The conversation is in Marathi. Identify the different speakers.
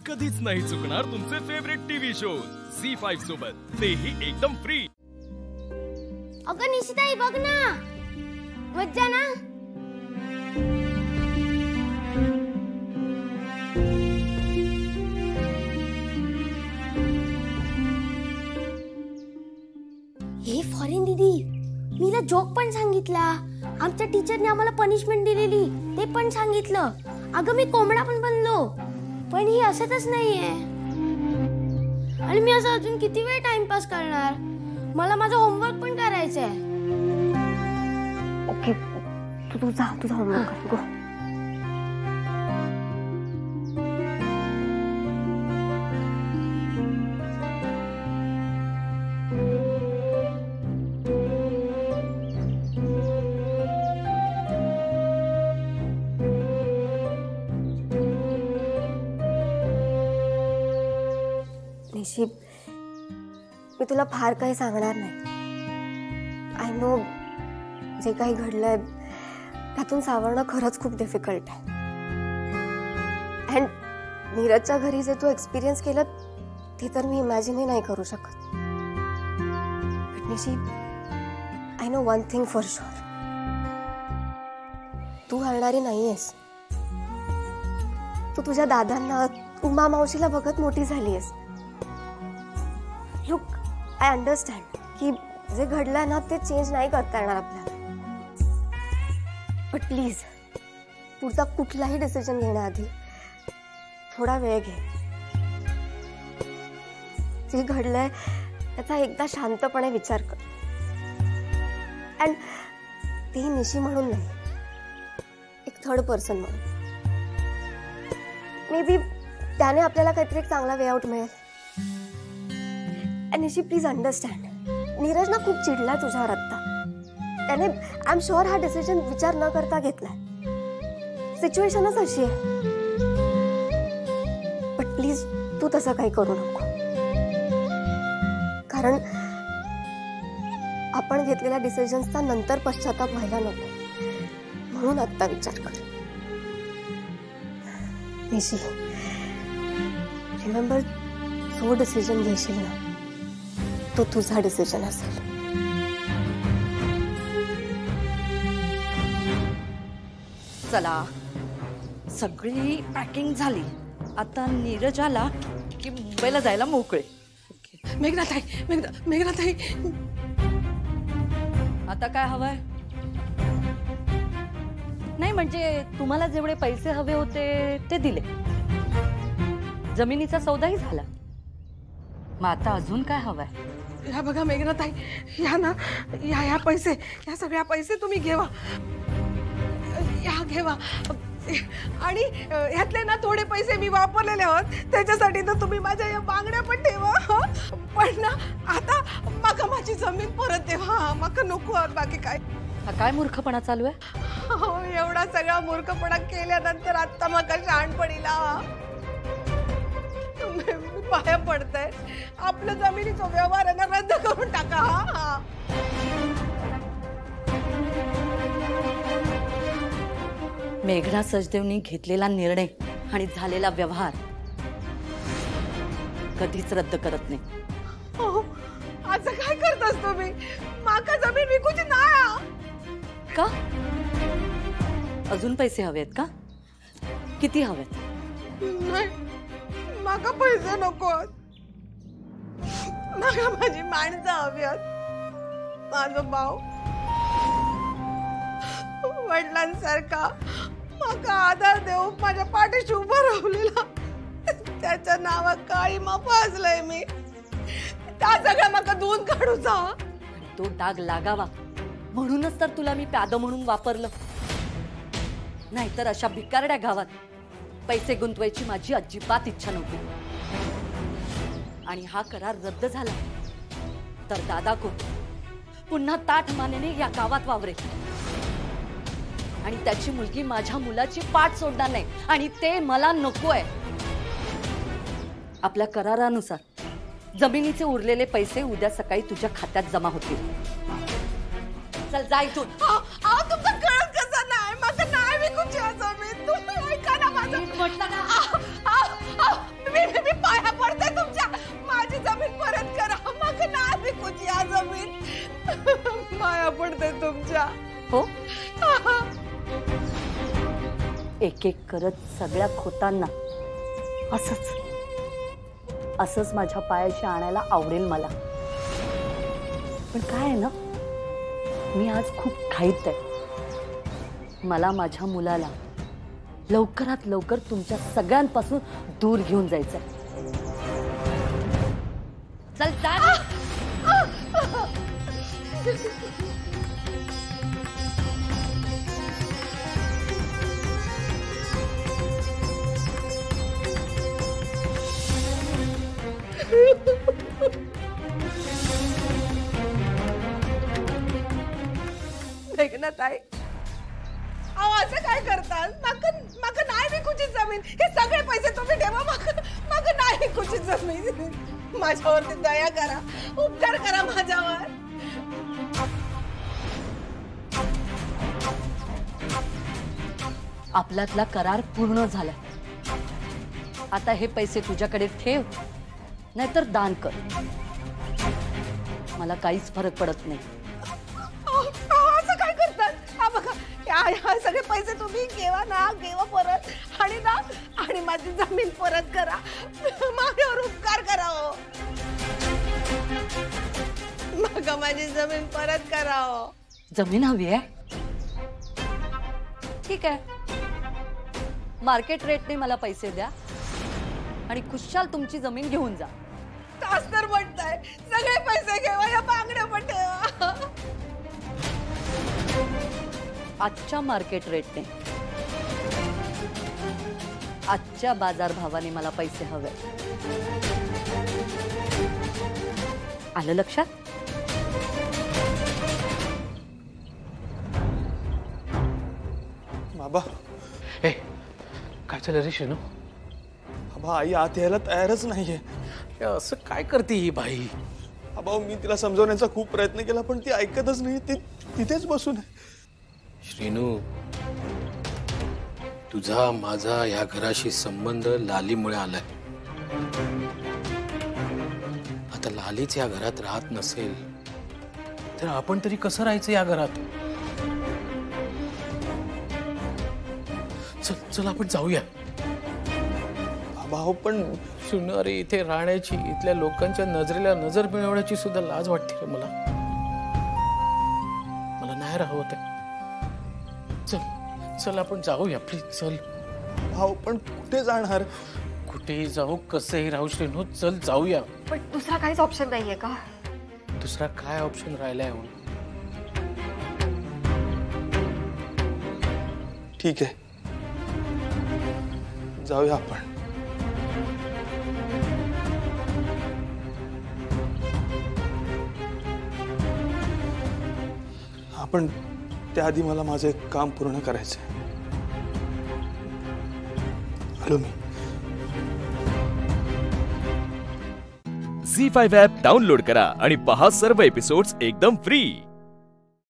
Speaker 1: कधीच नाही चुकणार तुमचे फेवरेट टीव्ही शोज झी5 सोबत, तेही एकदम फ्री।
Speaker 2: अगं निशिताई बघ ना, मज्जा ना। हे फॉरेन दीदी, मीला जोक पण सांगितला, आमच्या टीचरने आम्हाला पनिशमेंट दिलेली ते पण सांगितलं। अगं मी कोंबडा पण बनलो, पण ही असतच नाहीये। आणि मी असं अजून किती वेळ टाइमपास करणार? मला माझं होमवर्क पण करायचंय।
Speaker 3: ओके, तू जा, तुझा होमवर्क कर, गो। निशी, मी तुला फार काही सांगणार नाही। आय नो जे काही घडलंय त्यातून सावरणं खरंच खूप डिफिकल्ट आहे। अँड नीरजच्या घरी जे तू एक्सपिरियन्स केलं ते तर मी इमॅजिनही नाही करू शकत। But Nishi, I know one thing for sure, तू हरणारी नाहीयेस। तू तुझ्या दादांना, उमा मावशीला बघत मोठी झालीयस। लुक, आय अंडरस्टँड की जे घडलंय ना ते चेंज नाही करता येणार आपल्याला, बट प्लीज पुढचा कुठलाही डिसिजन घेण्याआधी थोडा वेळ घे। जे घडलंय त्याचा एकदा शांतपणे विचार कर। अँड ते निशी म्हणून नाही, एक थर्ड पर्सन म्हणून। मे बी त्याने आपल्याला काहीतरी एक चांगला वे आउट मिळेल। निशी प्लीज अंडरस्टँड, नीरज ना खूप चिडलाय तुझ्यावर आत्ता। त्याने आय एम शुअर हा डिसिजन विचार न करता घेतलाय। सिच्युएशनच अशी आहे, बट प्लीज तू तसं काही करू नको, कारण आपण घेतलेल्या डिसिजन्सचा नंतर पश्चाताप व्हायला नको, म्हणून आत्ता विचार कर। निशी, रिमेंबर, जो डिसिजन घेशील ना तो तुझा डिसिजन असेल।
Speaker 4: चला, सगळी पॅकिंग झाली, आता नीरज आला की मुंबईला जायला मोकळे।
Speaker 5: मेघनाताई, मेघनाताई,
Speaker 4: आता काय हवंय? नाही म्हणजे तुम्हाला जेवढे पैसे हवे होते ते दिले, जमिनीचा सौदाही झाला, मग आता अजून काय हवंय?
Speaker 5: या बघा मेघनाताई, या ना, या पैसे, या सगळ्या पैसे तुम्ही घेवा, या घेवा। आणि ह्यातले ना थोडे पैसे मी वापरलेले आहोत, त्याच्यासाठी तर तुम्ही माझ्या या मागण्या पण ठेवा। पण ना आता माका माझी जमीन परत देवा, माका नको आहोत बाकी काय।
Speaker 4: हा काय मूर्खपणा चालू आहे?
Speaker 5: एवढा सगळा मूर्खपणा केल्यानंतर आता माका शहाणपणीला पाया पडतंय, आपलं जमिनीचा व्यवहार रद्द करून टाका।
Speaker 4: मेघना सचदेवनी घेतलेला निर्णय आणि झालेला व्यवहार कधीच रद्द करत नाही।
Speaker 5: असं काय करतास तुम्ही? माका जमीन विकूची नाही
Speaker 4: का? अजून पैसे हवेत का? किती हवेत?
Speaker 5: नाही, माका पैसे नको, माका माझी माणसं हवी आहेत। माझं भाऊ वडिलांसारखा माका आधार देऊ माझ्या पाठीशी उभा राहिलेला, त्याच्या नावा काळी फासलंय मी। त्या सगळ्या माका धुवून काढूचा,
Speaker 4: तो डाग लागावा म्हणूनच तर तुला मी प्याद म्हणून वापरलं, नाहीतर अशा भिकारड्या गावात पैसे गुंतवायची माझी अजिबात इच्छा नव्हती। आणि हा करार रद्द झाला तर दादा को पुन्हा ताठ मानेने या गावात वावरेल आणि त्याची मुलगी माझ्या मुलाची पाठ सोडणार नाही, आणि ते मला नकोय। आपल्या करारानुसार जमिनीचे उरलेले पैसे उद्या सकाळी तुझ्या खात्यात जमा होतील। चल जा इथून।
Speaker 5: तुमचं कळत कसं नाही? माझं नाही विकूची जमीन, तुम्ही ऐका ना माझं म्हटलं ना। मी
Speaker 4: हो, एक एक करत सगळ्या खोतांना असंच माझ्या पायाशी आणायला आवडेल मला. पण काय आहे ना, मी आज खूप घाईत आहे. मला माझ्या मुलाला लवकरात लवकर तुमच्या सगळ्यांपासून दूर घेऊन जायचंय. चल जा.
Speaker 5: ताई, अहो असं काय करतात? माका नाही विकूची जमीन. हे सगळे पैसे तुम्ही ठेवा. माका नाही विकूची जमीन. माझ्यावरती दया करा, उपकार करा माझ्यावर.
Speaker 4: आपल्यातला करार पूर्ण झाला. आता हे पैसे तुझ्याकडे ठेव, नाहीतर दान कर. मला काहीच फरक पडत नाही.
Speaker 5: असं काय करतात? हा बघा, ह्या सगळे पैसे तुम्ही घेवा परत. आणि माझी जमीन परत करा. माझ्यावर उपकार करा हो. मग माझी जमीन परत करा हो.
Speaker 4: जमीन हवी आहे? ठीक आहे, मार्केट रेटने मला पैसे द्या आणि खुशाल तुमची जमीन घेऊन जा.
Speaker 5: तास तर म्हणताय, सगळे पैसे घेवा, या बांगड्या पण ठेवा.
Speaker 4: आजच्या मार्केट रेटने, आजच्या बाजार भावाने मला पैसे हवे. आलं लक्षात?
Speaker 6: बाबा,
Speaker 7: ए, काय चाललं रे शेनू?
Speaker 6: बाबा, आई आत यायला तयारच नाहीये.
Speaker 7: ए, असं काय करते ही बाई?
Speaker 6: बाबा, मी तिला समजवण्याचा खूप प्रयत्न केला, पण ती ऐकतच नाही. ती तिथेच बसून आहे.
Speaker 7: श्रीनू, तुझा माझा या घराशी संबंध लालीमुळे आलाय. आता लालीच या घरात राहत नसेल तर आपण तरी कसं राहायचं या घरात? चल आपण जाऊया.
Speaker 6: बाबा हो, पण
Speaker 7: सुन, अरे इथे राहण्याची, इथल्या लोकांच्या नजरेला नजर मिळवण्याची सुद्धा लाज वाटते रे मला. मला नाही राहवत आहे. चल आपण जाऊया प्लीज. चल
Speaker 6: भाऊ, पण कुठे जाणार?
Speaker 7: कुठेही जाऊ, कसंही राहू श्रीनू. चल जाऊया.
Speaker 3: पण दुसरा काहीच ऑप्शन नाहीये का?
Speaker 7: दुसरा काय ऑप्शन राहिलाय?
Speaker 6: ठीक आहे, जाऊया आपण. आपण त्याआधी मला माझं एक काम पूर्ण करायचंय. आलो मी.
Speaker 1: झी5 ॲप डाउनलोड करा आणि पहा सर्व एपिसोड्स एकदम फ्री.